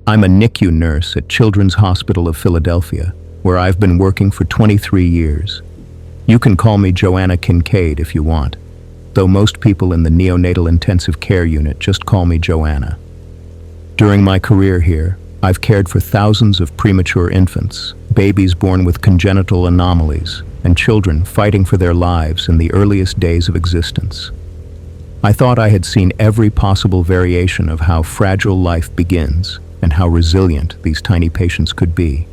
I'm a NICU nurse at Children's Hospital of Philadelphia, where I've been working for 23 years. You can call me Joanna Kincaid if you want, though most people in the neonatal intensive care unit just call me Joanna. During my career here, I've cared for thousands of premature infants, babies born with congenital anomalies, and children fighting for their lives in the earliest days of existence. I thought I had seen every possible variation of how fragile life begins and how resilient these tiny patients could be.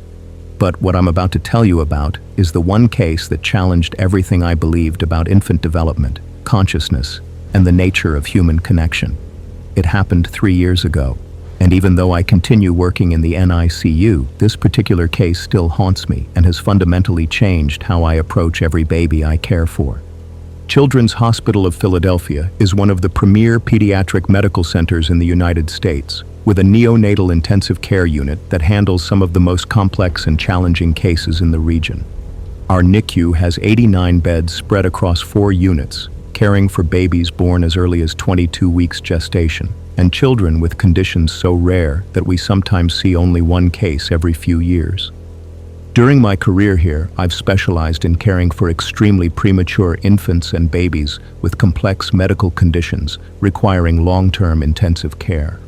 But what I'm about to tell you about is the one case that challenged everything I believed about infant development, consciousness, and the nature of human connection. It happened 3 years ago, and even though I continue working in the NICU, this particular case still haunts me and has fundamentally changed how I approach every baby I care for. Children's Hospital of Philadelphia is one of the premier pediatric medical centers in the United States, with a neonatal intensive care unit that handles some of the most complex and challenging cases in the region. Our NICU has 89 beds spread across 4 units, caring for babies born as early as 22 weeks gestation, and children with conditions so rare that we sometimes see only one case every few years. During my career here, I've specialized in caring for extremely premature infants and babies with complex medical conditions requiring long-term intensive care.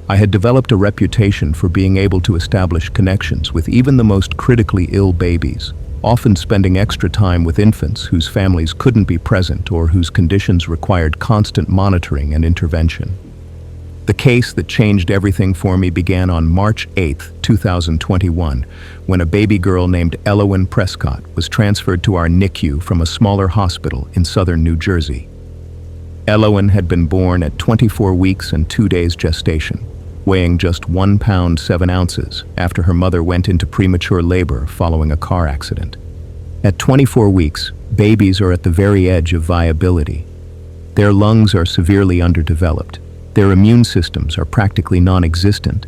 I had developed a reputation for being able to establish connections with even the most critically ill babies, often spending extra time with infants whose families couldn't be present or whose conditions required constant monitoring and intervention. The case that changed everything for me began on March 8, 2021, when a baby girl named Elowen Prescott was transferred to our NICU from a smaller hospital in southern New Jersey. Elowen had been born at 24 weeks and 2 days gestation, weighing just 1 pound 7 ounces after her mother went into premature labor following a car accident. At 24 weeks, babies are at the very edge of viability. Their lungs are severely underdeveloped. Their immune systems are practically non-existent,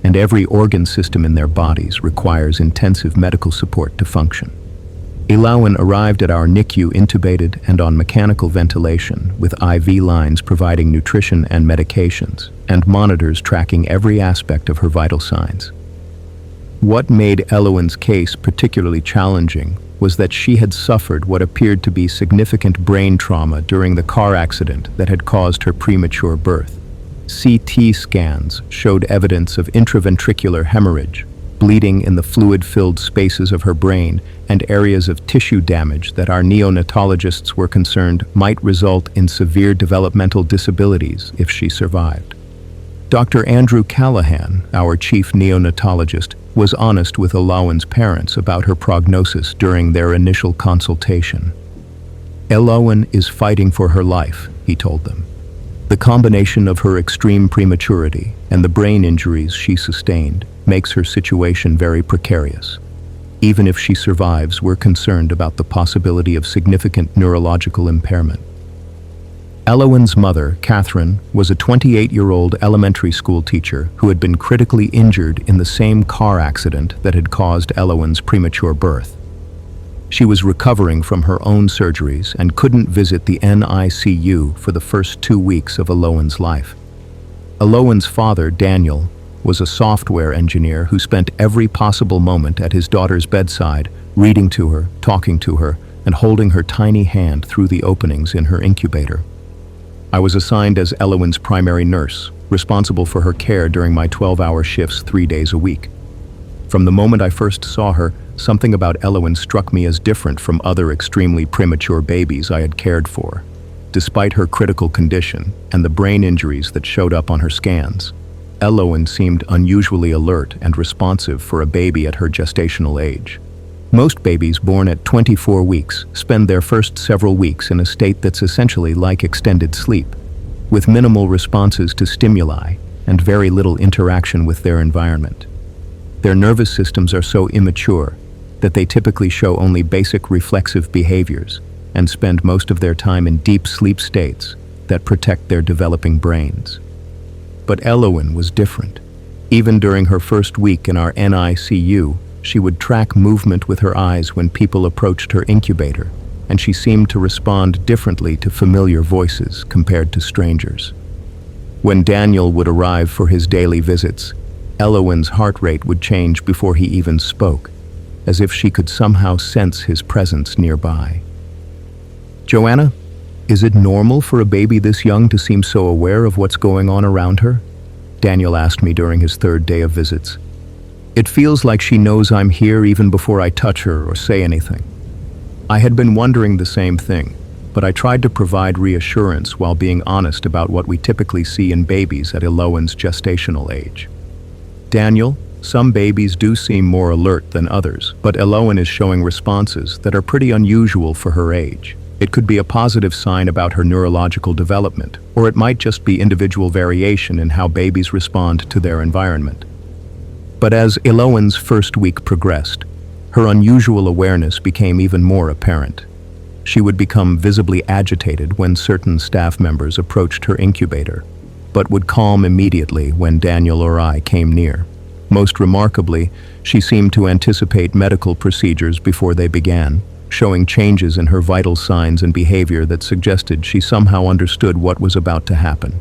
and every organ system in their bodies requires intensive medical support to function. Elowen arrived at our NICU intubated and on mechanical ventilation, with IV lines providing nutrition and medications, and monitors tracking every aspect of her vital signs. What made Elowen's case particularly challenging was that she had suffered what appeared to be significant brain trauma during the car accident that had caused her premature birth. CT scans showed evidence of intraventricular hemorrhage, bleeding in the fluid-filled spaces of her brain, and areas of tissue damage that our neonatologists were concerned might result in severe developmental disabilities if she survived. Dr. Andrew Callahan, our chief neonatologist, was honest with Elowen's parents about her prognosis during their initial consultation. "Elowen is fighting for her life," he told them. "The combination of her extreme prematurity and the brain injuries she sustained makes her situation very precarious. Even if she survives, we're concerned about the possibility of significant neurological impairment." Elowen's mother, Catherine, was a 28-year-old elementary school teacher who had been critically injured in the same car accident that had caused Elowen's premature birth. She was recovering from her own surgeries and couldn't visit the NICU for the first 2 weeks of Elowen's life. Elowen's father, Daniel, was a software engineer who spent every possible moment at his daughter's bedside, reading to her, talking to her, and holding her tiny hand through the openings in her incubator. I was assigned as Elowen's primary nurse, responsible for her care during my 12-hour shifts 3 days a week. From the moment I first saw her, something about Elowen struck me as different from other extremely premature babies I had cared for. Despite her critical condition and the brain injuries that showed up on her scans, Elowen seemed unusually alert and responsive for a baby at her gestational age. Most babies born at 24 weeks spend their first several weeks in a state that's essentially like extended sleep, with minimal responses to stimuli and very little interaction with their environment. Their nervous systems are so immature that they typically show only basic reflexive behaviors and spend most of their time in deep sleep states that protect their developing brains. But Elowen was different. Even during her first week in our NICU, she would track movement with her eyes when people approached her incubator, and she seemed to respond differently to familiar voices compared to strangers. When Daniel would arrive for his daily visits, Elowan's heart rate would change before he even spoke, as if she could somehow sense his presence nearby. "Joanna, is it normal for a baby this young to seem so aware of what's going on around her?" Daniel asked me during his third day of visits. "It feels like she knows I'm here even before I touch her or say anything." I had been wondering the same thing, but I tried to provide reassurance while being honest about what we typically see in babies at Elowan's gestational age. "Daniel, some babies do seem more alert than others, but Elowan is showing responses that are pretty unusual for her age. It could be a positive sign about her neurological development, or it might just be individual variation in how babies respond to their environment." But as Elowan's first week progressed, her unusual awareness became even more apparent. She would become visibly agitated when certain staff members approached her incubator, but would calm immediately when Daniel or I came near. Most remarkably, she seemed to anticipate medical procedures before they began, showing changes in her vital signs and behavior that suggested she somehow understood what was about to happen.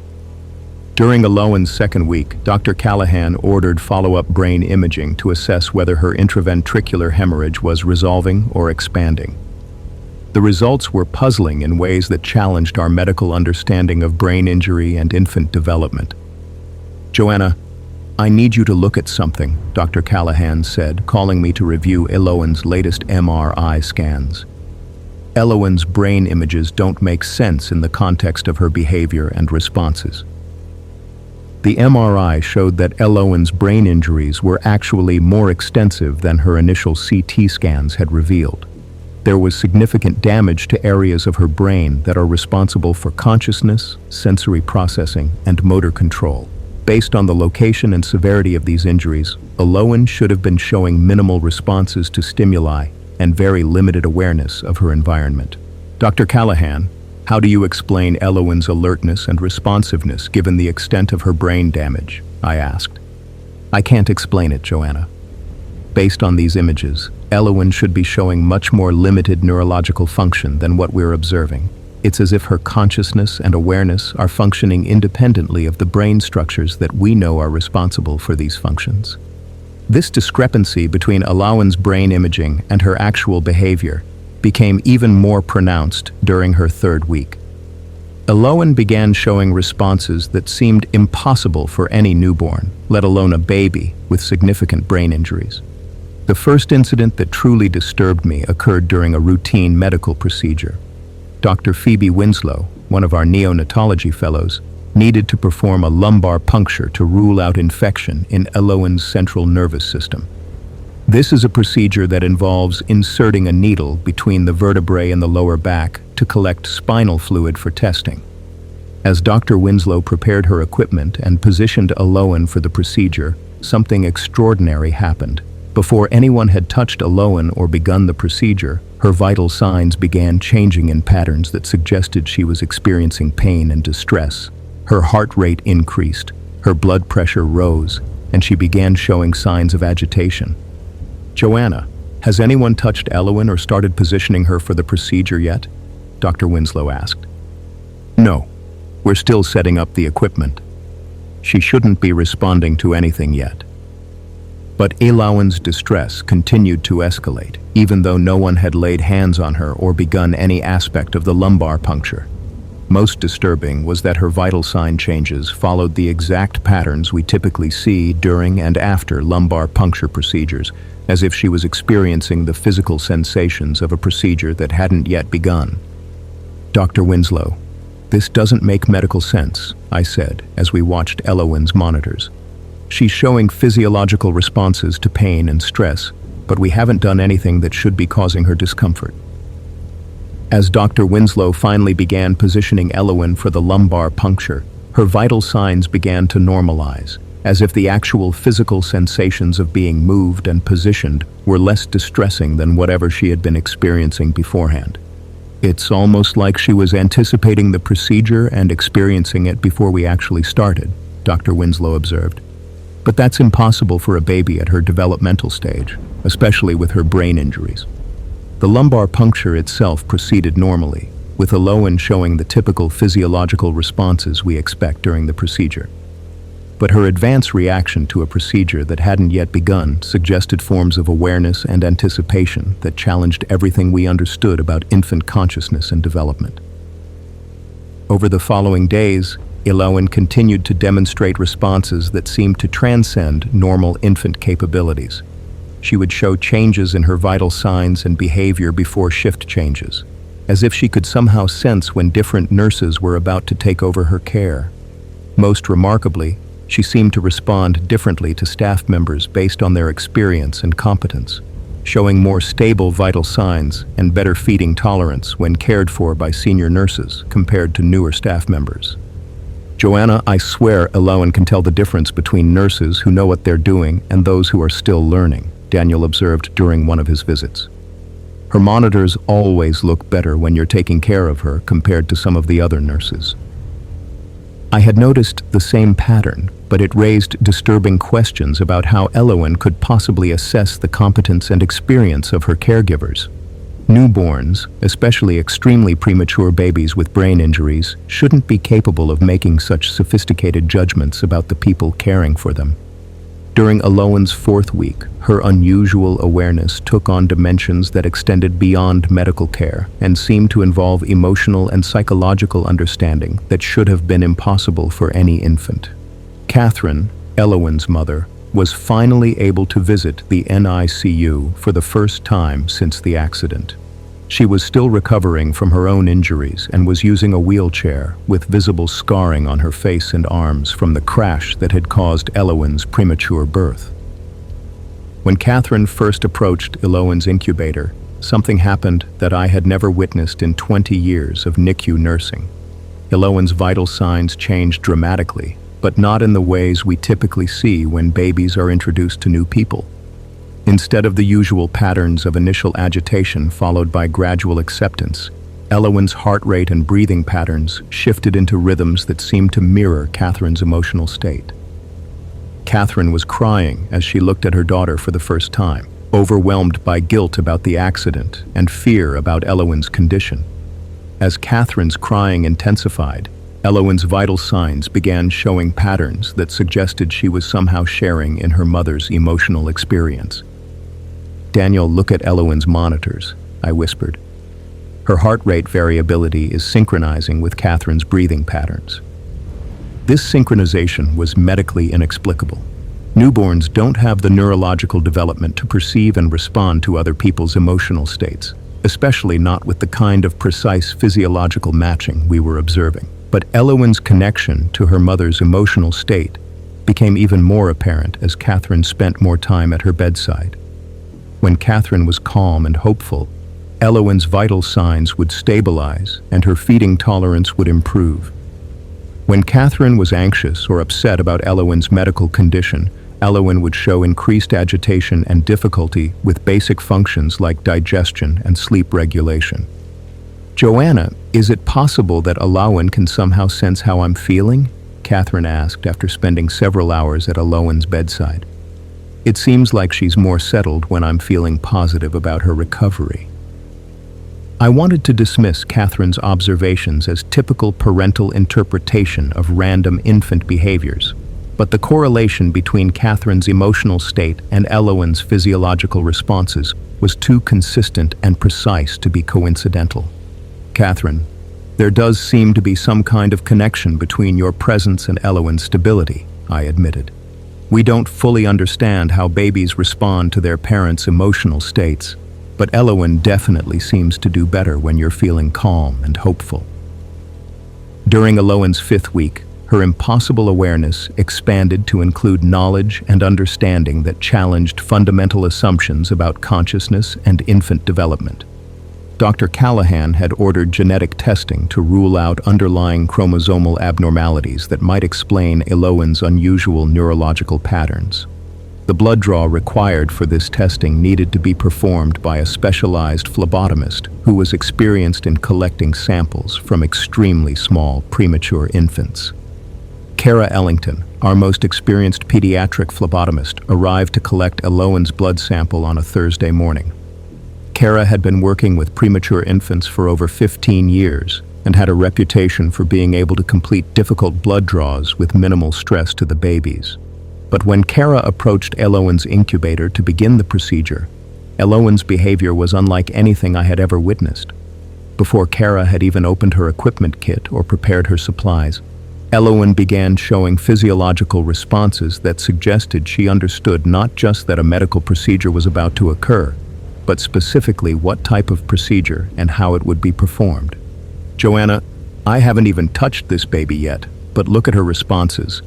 During Elowan's second week, Dr. Callahan ordered follow-up brain imaging to assess whether her intraventricular hemorrhage was resolving or expanding. The results were puzzling in ways that challenged our medical understanding of brain injury and infant development. "Joanna, I need you to look at something," Dr. Callahan said, calling me to review Elowan's latest MRI scans. Elowan's brain images don't make sense in the context of her behavior and responses. The MRI showed that Elowan's brain injuries were actually more extensive than her initial CT scans had revealed. There was significant damage to areas of her brain that are responsible for consciousness, sensory processing, and motor control. Based on the location and severity of these injuries, Elowan should have been showing minimal responses to stimuli and very limited awareness of her environment. "Dr. Callahan, how do you explain Elowan's alertness and responsiveness given the extent of her brain damage?" I asked. "I can't explain it, Joanna. Based on these images, Elowan should be showing much more limited neurological function than what we're observing. It's as if her consciousness and awareness are functioning independently of the brain structures that we know are responsible for these functions." This discrepancy between Elowan's brain imaging and her actual behavior became even more pronounced during her third week. Elowan began showing responses that seemed impossible for any newborn, let alone a baby with significant brain injuries. The first incident that truly disturbed me occurred during a routine medical procedure. Dr. Phoebe Winslow, one of our neonatology fellows, needed to perform a lumbar puncture to rule out infection in Elowan's central nervous system. This is a procedure that involves inserting a needle between the vertebrae and the lower back to collect spinal fluid for testing. As Dr. Winslow prepared her equipment and positioned Elowan for the procedure, something extraordinary happened. Before anyone had touched Elowan or begun the procedure, her vital signs began changing in patterns that suggested she was experiencing pain and distress. Her heart rate increased, her blood pressure rose, and she began showing signs of agitation. "Joanna, has anyone touched Elowan or started positioning her for the procedure yet?" Dr. Winslow asked. "No, we're still setting up the equipment. She shouldn't be responding to anything yet." But Elowan's distress continued to escalate, even though no one had laid hands on her or begun any aspect of the lumbar puncture. Most disturbing was that her vital sign changes followed the exact patterns we typically see during and after lumbar puncture procedures, as if she was experiencing the physical sensations of a procedure that hadn't yet begun. "Dr. Winslow, this doesn't make medical sense," I said as we watched Elowan's monitors. "She's showing physiological responses to pain and stress, but we haven't done anything that should be causing her discomfort." As Dr. Winslow finally began positioning Elowan for the lumbar puncture, her vital signs began to normalize, as if the actual physical sensations of being moved and positioned were less distressing than whatever she had been experiencing beforehand. "It's almost like she was anticipating the procedure and experiencing it before we actually started," Dr. Winslow observed. "But that's impossible for a baby at her developmental stage, especially with her brain injuries." The lumbar puncture itself proceeded normally, with Elowan showing the typical physiological responses we expect during the procedure. but her advanced reaction to a procedure that hadn't yet begun suggested forms of awareness and anticipation that challenged everything we understood about infant consciousness and development. Over the following days, Elowen continued to demonstrate responses that seemed to transcend normal infant capabilities. She would show changes in her vital signs and behavior before shift changes, as if she could somehow sense when different nurses were about to take over her care. Most remarkably, she seemed to respond differently to staff members based on their experience and competence, showing more stable vital signs and better feeding tolerance when cared for by senior nurses compared to newer staff members. "Joanna, I swear Elowen can tell the difference between nurses who know what they're doing and those who are still learning," Daniel observed during one of his visits. "Her monitors always look better when you're taking care of her compared to some of the other nurses." I had noticed the same pattern, but it raised disturbing questions about how Elowen could possibly assess the competence and experience of her caregivers. Newborns, especially extremely premature babies with brain injuries, shouldn't be capable of making such sophisticated judgments about the people caring for them. During Elowen's 4th week, her unusual awareness took on dimensions that extended beyond medical care and seemed to involve emotional and psychological understanding that should have been impossible for any infant. Catherine, Elowen's mother, was finally able to visit the NICU for the first time since the accident. She was still recovering from her own injuries and was using a wheelchair with visible scarring on her face and arms from the crash that had caused Elowen's premature birth. When Catherine first approached Elowen's incubator, something happened that I had never witnessed in 20 years of NICU nursing. Elowen's vital signs changed dramatically, but not in the ways we typically see when babies are introduced to new people. Instead of the usual patterns of initial agitation followed by gradual acceptance, Elowen's heart rate and breathing patterns shifted into rhythms that seemed to mirror Catherine's emotional state. Catherine was crying as she looked at her daughter for the first time, overwhelmed by guilt about the accident and fear about Elowen's condition. As Catherine's crying intensified, Elowen's vital signs began showing patterns that suggested she was somehow sharing in her mother's emotional experience. "Daniel, look at Elowen's monitors," I whispered. "Her heart rate variability is synchronizing with Catherine's breathing patterns." This synchronization was medically inexplicable. Newborns don't have the neurological development to perceive and respond to other people's emotional states, especially not with the kind of precise physiological matching we were observing. But Elowen's connection to her mother's emotional state became even more apparent as Catherine spent more time at her bedside. When Catherine was calm and hopeful, Elowen's vital signs would stabilize and her feeding tolerance would improve. When Catherine was anxious or upset about Elowen's medical condition, Elowen would show increased agitation and difficulty with basic functions like digestion and sleep regulation. "Joanna, is it possible that Elowen can somehow sense how I'm feeling?" Catherine asked after spending several hours at Elowen's bedside. "It seems like she's more settled when I'm feeling positive about her recovery." I wanted to dismiss Catherine's observations as typical parental interpretation of random infant behaviors, but the correlation between Catherine's emotional state and Elowen's physiological responses was too consistent and precise to be coincidental. "Catherine, there does seem to be some kind of connection between your presence and Elowen's stability," I admitted. "We don't fully understand how babies respond to their parents' emotional states, but Elowen definitely seems to do better when you're feeling calm and hopeful." During Elowen's 5th week, her impossible awareness expanded to include knowledge and understanding that challenged fundamental assumptions about consciousness and infant development. Dr. Callahan had ordered genetic testing to rule out underlying chromosomal abnormalities that might explain Elowen's unusual neurological patterns. The blood draw required for this testing needed to be performed by a specialized phlebotomist who was experienced in collecting samples from extremely small premature infants. Kara Ellington, our most experienced pediatric phlebotomist, arrived to collect Elowen's blood sample on a Thursday morning. Kara had been working with premature infants for over 15 years and had a reputation for being able to complete difficult blood draws with minimal stress to the babies. But when Kara approached Elowan's incubator to begin the procedure, Elowan's behavior was unlike anything I had ever witnessed. Before Kara had even opened her equipment kit or prepared her supplies, Elowen began showing physiological responses that suggested she understood not just that a medical procedure was about to occur, but specifically what type of procedure and how it would be performed. "Joanna, I haven't even touched this baby yet, but look at her responses,"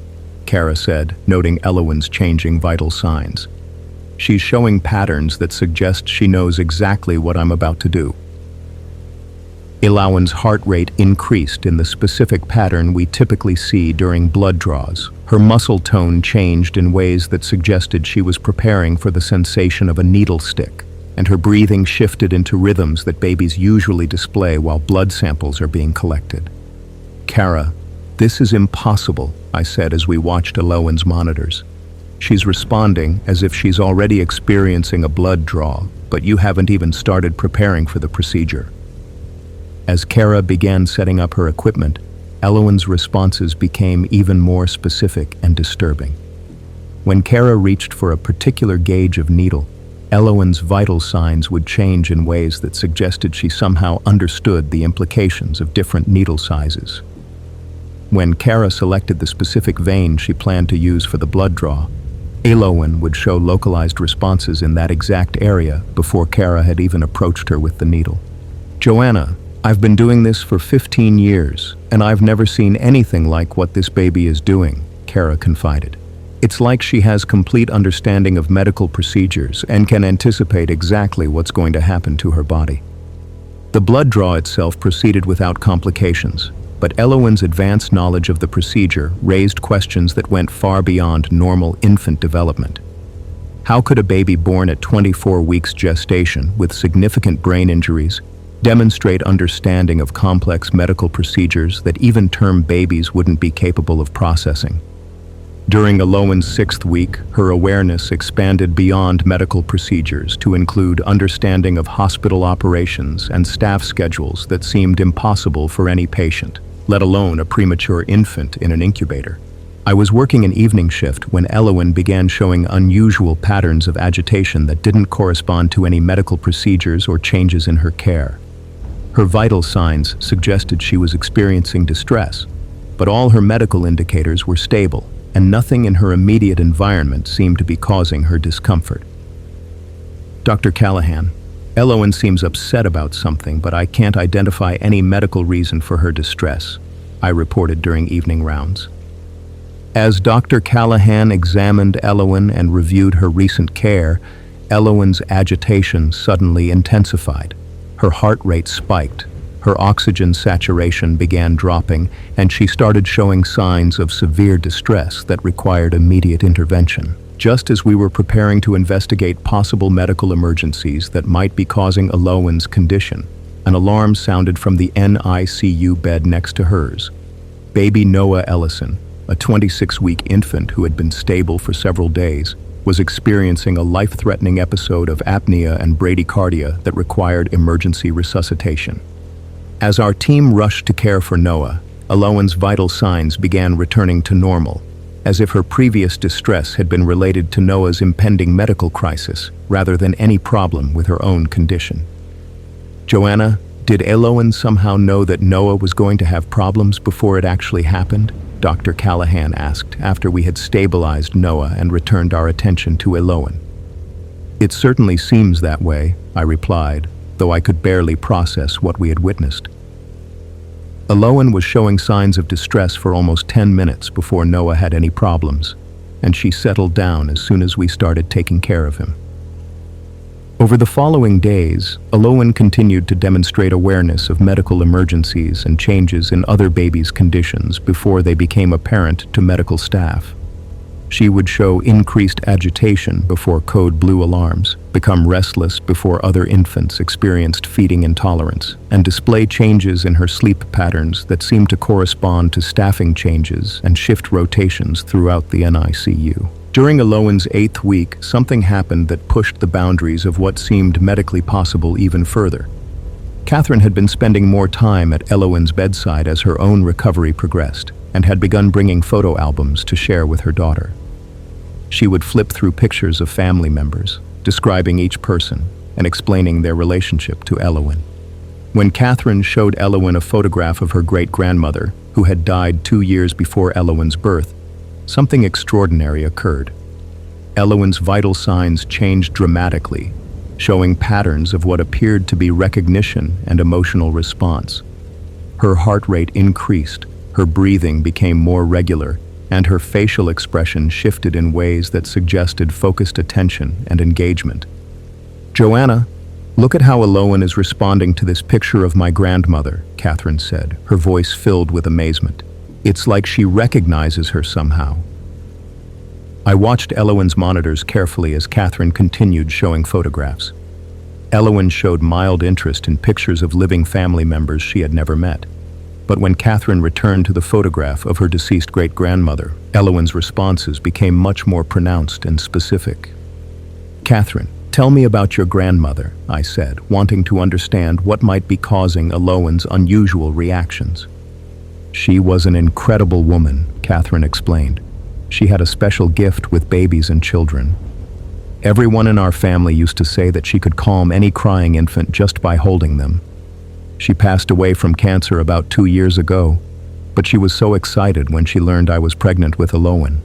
Kara said, noting Elowen's changing vital signs. "She's showing patterns that suggest she knows exactly what I'm about to do." Elowen's heart rate increased in the specific pattern we typically see during blood draws. Her muscle tone changed in ways that suggested she was preparing for the sensation of a needle stick, and her breathing shifted into rhythms that babies usually display while blood samples are being collected. "Kara, this is impossible," I said as we watched Elowen's monitors. "She's responding as if she's already experiencing a blood draw, but you haven't even started preparing for the procedure." As Kara began setting up her equipment, Elowen's responses became even more specific and disturbing. When Kara reached for a particular gauge of needle, Elowen's vital signs would change in ways that suggested she somehow understood the implications of different needle sizes. When Kara selected the specific vein she planned to use for the blood draw, Elowen would show localized responses in that exact area before Kara had even approached her with the needle. "Joanna, I've been doing this for 15 years, and I've never seen anything like what this baby is doing," Kara confided. "It's like she has complete understanding of medical procedures and can anticipate exactly what's going to happen to her body." The blood draw itself proceeded without complications, but Elowen's advanced knowledge of the procedure raised questions that went far beyond normal infant development. How could a baby born at 24 weeks gestation with significant brain injuries demonstrate understanding of complex medical procedures that even term babies wouldn't be capable of processing? During Elowen's 6th week, her awareness expanded beyond medical procedures to include understanding of hospital operations and staff schedules that seemed impossible for any patient, let alone a premature infant in an incubator. I was working an evening shift when Elowen began showing unusual patterns of agitation that didn't correspond to any medical procedures or changes in her care. Her vital signs suggested she was experiencing distress, but all her medical indicators were stable, and nothing in her immediate environment seemed to be causing her discomfort. "Dr. Callahan, Elowen seems upset about something, but I can't identify any medical reason for her distress," I reported during evening rounds. As Dr. Callahan examined Elowen and reviewed her recent care, Elowen's agitation suddenly intensified. Her heart rate spiked, her oxygen saturation began dropping, and she started showing signs of severe distress that required immediate intervention. Just as we were preparing to investigate possible medical emergencies that might be causing Elowen's condition, an alarm sounded from the NICU bed next to hers. Baby Noah Ellison, a 26-week infant who had been stable for several days, was experiencing a life-threatening episode of apnea and bradycardia that required emergency resuscitation. As our team rushed to care for Noah, Elowen's vital signs began returning to normal, as if her previous distress had been related to Noah's impending medical crisis rather than any problem with her own condition. "Joanna, did Elowen somehow know that Noah was going to have problems before it actually happened?" Dr. Callahan asked after we had stabilized Noah and returned our attention to Elowen. "It certainly seems that way," I replied, though I could barely process what we had witnessed. Elowen was showing signs of distress for almost 10 minutes before Noah had any problems, and she settled down as soon as we started taking care of him. Over the following days, Elowen continued to demonstrate awareness of medical emergencies and changes in other babies' conditions before they became apparent to medical staff. She would show increased agitation before code blue alarms, become restless before other infants experienced feeding intolerance, and display changes in her sleep patterns that seemed to correspond to staffing changes and shift rotations throughout the NICU. During Elowen's 8th week, something happened that pushed the boundaries of what seemed medically possible even further. Catherine had been spending more time at Elowen's bedside as her own recovery progressed, and had begun bringing photo albums to share with her daughter. She would flip through pictures of family members, describing each person and explaining their relationship to Elowen. When Catherine showed Elowen a photograph of her great-grandmother, who had died 2 years before Elowen's birth, something extraordinary occurred. Elowen's vital signs changed dramatically, showing patterns of what appeared to be recognition and emotional response. Her heart rate increased, her breathing became more regular, and her facial expression shifted in ways that suggested focused attention and engagement. "Joanna, look at how Elowen is responding to this picture of my grandmother," Catherine said, her voice filled with amazement. "It's like she recognizes her somehow." I watched Elowen's monitors carefully as Catherine continued showing photographs. Elowen showed mild interest in pictures of living family members she had never met. But when Catherine returned to the photograph of her deceased great-grandmother, Elowen's responses became much more pronounced and specific. "Catherine, tell me about your grandmother," I said, wanting to understand what might be causing Elowen's unusual reactions. "She was an incredible woman," Catherine explained. "She had a special gift with babies and children. Everyone in our family used to say that she could calm any crying infant just by holding them. She passed away from cancer about 2 years ago, but she was so excited when she learned I was pregnant with Elowen.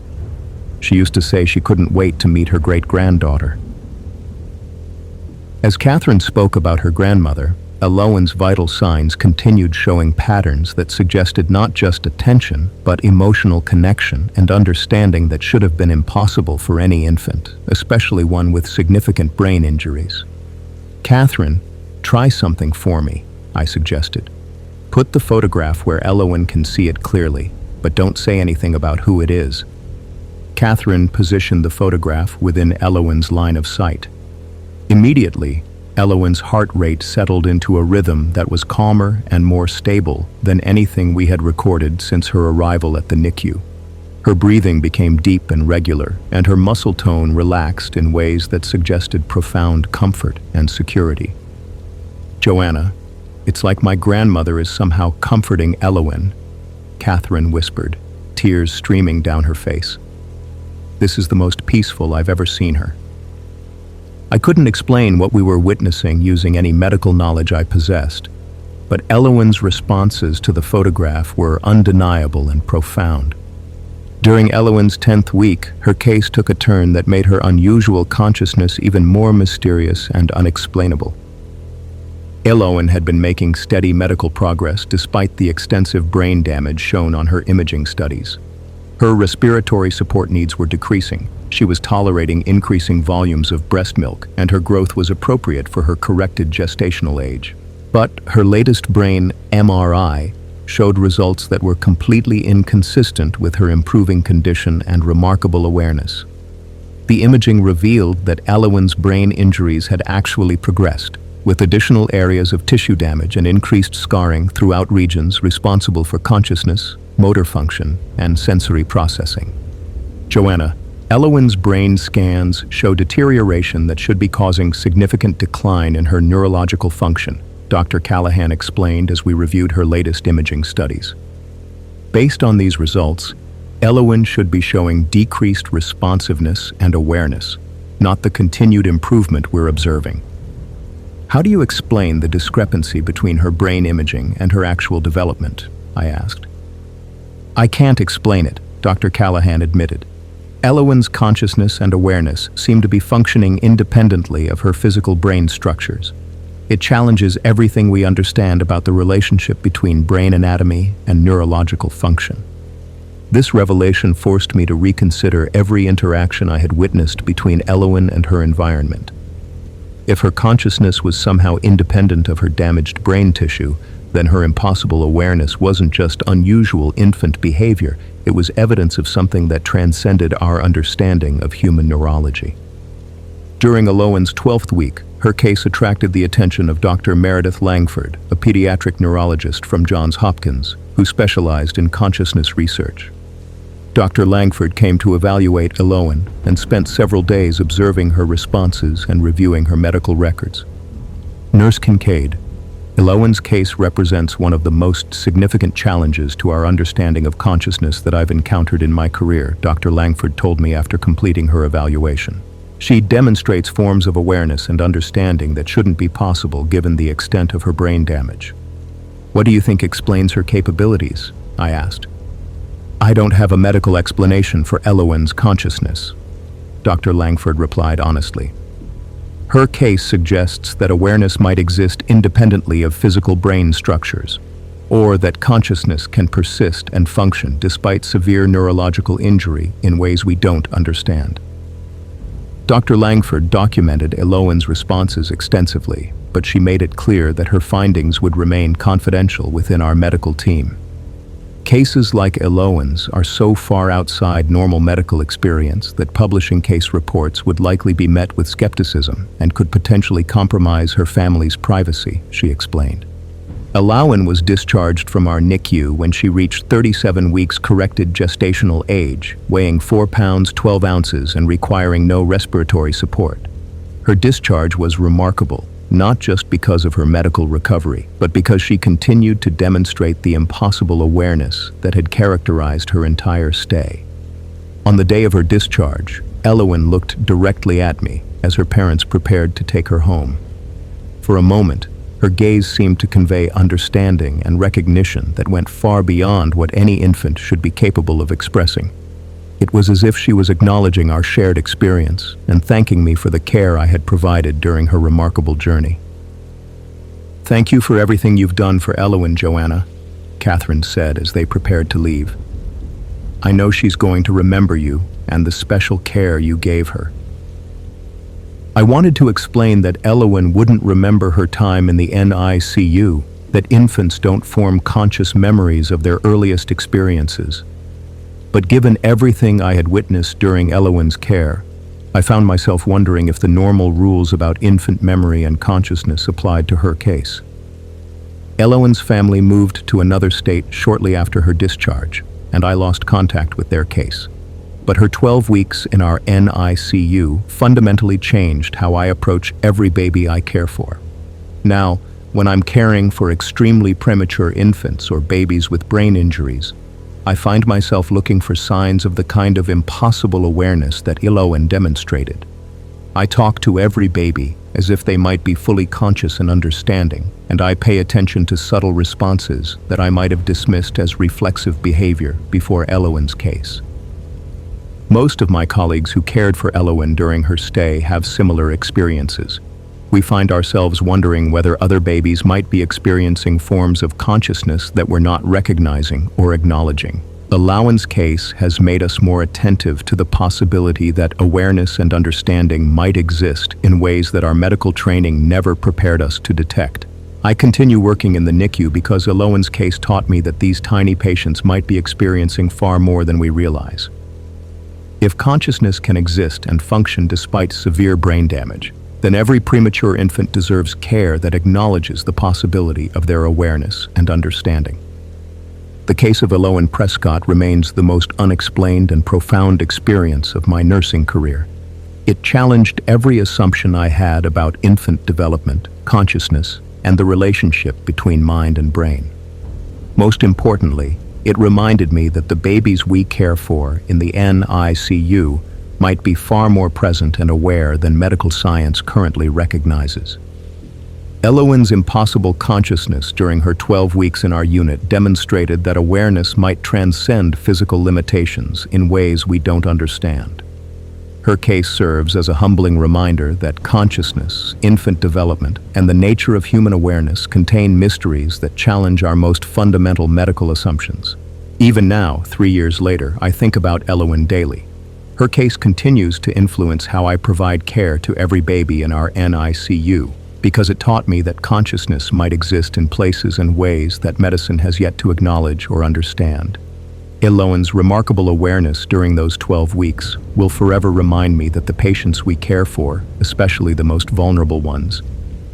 She used to say she couldn't wait to meet her great-granddaughter." As Catherine spoke about her grandmother, Elowen's vital signs continued showing patterns that suggested not just attention, but emotional connection and understanding that should have been impossible for any infant, especially one with significant brain injuries. "Catherine, try something for me," I suggested. "Put the photograph where Elowen can see it clearly, but don't say anything about who it is." Catherine positioned the photograph within Elowen's line of sight. Immediately, Elowen's heart rate settled into a rhythm that was calmer and more stable than anything we had recorded since her arrival at the NICU. Her breathing became deep and regular, and her muscle tone relaxed in ways that suggested profound comfort and security. "Joanna, it's like my grandmother is somehow comforting Elowen," Catherine whispered, tears streaming down her face. "This is the most peaceful I've ever seen her." I couldn't explain what we were witnessing using any medical knowledge I possessed, but Elowen's responses to the photograph were undeniable and profound. During Elowen's 10th week, her case took a turn that made her unusual consciousness even more mysterious and unexplainable. Elowen had been making steady medical progress despite the extensive brain damage shown on her imaging studies. Her respiratory support needs were decreasing. She was tolerating increasing volumes of breast milk, and her growth was appropriate for her corrected gestational age. But her latest brain MRI showed results that were completely inconsistent with her improving condition and remarkable awareness. The imaging revealed that Elowen's brain injuries had actually progressed, with additional areas of tissue damage and increased scarring throughout regions responsible for consciousness, motor function, and sensory processing. "Joanna, Elowen's brain scans show deterioration that should be causing significant decline in her neurological function," Dr. Callahan explained as we reviewed her latest imaging studies. Based on these results, Elowen should be showing decreased responsiveness and awareness, not the continued improvement we're observing. "How do you explain the discrepancy between her brain imaging and her actual development?" I asked. "I can't explain it," Dr. Callahan admitted. "Elowen's consciousness and awareness seem to be functioning independently of her physical brain structures. It challenges everything we understand about the relationship between brain anatomy and neurological function." This revelation forced me to reconsider every interaction I had witnessed between Elowen and her environment. If her consciousness was somehow independent of her damaged brain tissue, then her impossible awareness wasn't just unusual infant behavior, it was evidence of something that transcended our understanding of human neurology. During Elowen's 12th week, her case attracted the attention of Dr. Meredith Langford, a pediatric neurologist from Johns Hopkins, who specialized in consciousness research. Dr. Langford came to evaluate Elowen and spent several days observing her responses and reviewing her medical records. "Nurse Kincaid, Elowen's case represents one of the most significant challenges to our understanding of consciousness that I've encountered in my career, Dr. Langford told me after completing her evaluation. She demonstrates forms of awareness and understanding that shouldn't be possible given the extent of her brain damage. What do you think explains her capabilities? I asked. I don't have a medical explanation for Elowen's consciousness, Dr. Langford replied honestly. Her case suggests that awareness might exist independently of physical brain structures, or that consciousness can persist and function despite severe neurological injury in ways we don't understand. Dr. Langford documented Elowen's responses extensively, but she made it clear that her findings would remain confidential within our medical team. Cases like Elowen's are so far outside normal medical experience that publishing case reports would likely be met with skepticism and could potentially compromise her family's privacy, she explained. Elowen was discharged from our NICU when she reached 37 weeks corrected gestational age, weighing 4 pounds 12 ounces and requiring no respiratory support. Her discharge was remarkable, not just because of her medical recovery, but because she continued to demonstrate the impossible awareness that had characterized her entire stay. On the day of her discharge, Elowen looked directly at me as her parents prepared to take her home. For a moment, her gaze seemed to convey understanding and recognition that went far beyond what any infant should be capable of expressing. It was as if she was acknowledging our shared experience and thanking me for the care I had provided during her remarkable journey. Thank you for everything you've done for Elowen, Joanna, Catherine said as they prepared to leave. I know she's going to remember you and the special care you gave her. I wanted to explain that Elowen wouldn't remember her time in the NICU, that infants don't form conscious memories of their earliest experiences. But given everything I had witnessed during Elowen's care, I found myself wondering if the normal rules about infant memory and consciousness applied to her case. Elowen's family moved to another state shortly after her discharge, and I lost contact with their case. But her 12 weeks in our NICU fundamentally changed how I approach every baby I care for. Now, when I'm caring for extremely premature infants or babies with brain injuries, I find myself looking for signs of the kind of impossible awareness that Elowen demonstrated. I talk to every baby as if they might be fully conscious and understanding, and I pay attention to subtle responses that I might have dismissed as reflexive behavior before Elowen's case. Most of my colleagues who cared for Elowen during her stay have similar experiences. We find ourselves wondering whether other babies might be experiencing forms of consciousness that we're not recognizing or acknowledging. Elowen's case has made us more attentive to the possibility that awareness and understanding might exist in ways that our medical training never prepared us to detect. I continue working in the NICU because Elowen's case taught me that these tiny patients might be experiencing far more than we realize. If consciousness can exist and function despite severe brain damage, then every premature infant deserves care that acknowledges the possibility of their awareness and understanding. The case of Elowen Prescott remains the most unexplained and profound experience of my nursing career. It challenged every assumption I had about infant development, consciousness, and the relationship between mind and brain. Most importantly, it reminded me that the babies we care for in the NICU might be far more present and aware than medical science currently recognizes. Elowen's impossible consciousness during her 12 weeks in our unit demonstrated that awareness might transcend physical limitations in ways we don't understand. Her case serves as a humbling reminder that consciousness, infant development, and the nature of human awareness contain mysteries that challenge our most fundamental medical assumptions. Even now, 3 years later, I think about Elowen daily. Her case continues to influence how I provide care to every baby in our NICU, because it taught me that consciousness might exist in places and ways that medicine has yet to acknowledge or understand. Elowen's remarkable awareness during those 12 weeks will forever remind me that the patients we care for, especially the most vulnerable ones,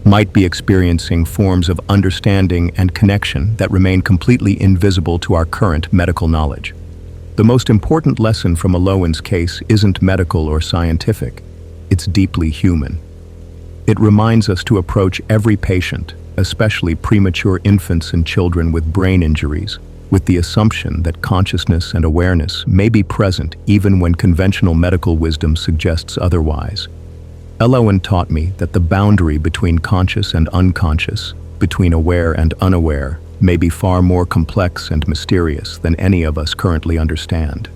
might be experiencing forms of understanding and connection that remain completely invisible to our current medical knowledge. The most important lesson from Elowen's case isn't medical or scientific, it's deeply human. It reminds us to approach every patient, especially premature infants and children with brain injuries, with the assumption that consciousness and awareness may be present even when conventional medical wisdom suggests otherwise. Elowen taught me that the boundary between conscious and unconscious, between aware and unaware, may be far more complex and mysterious than any of us currently understand.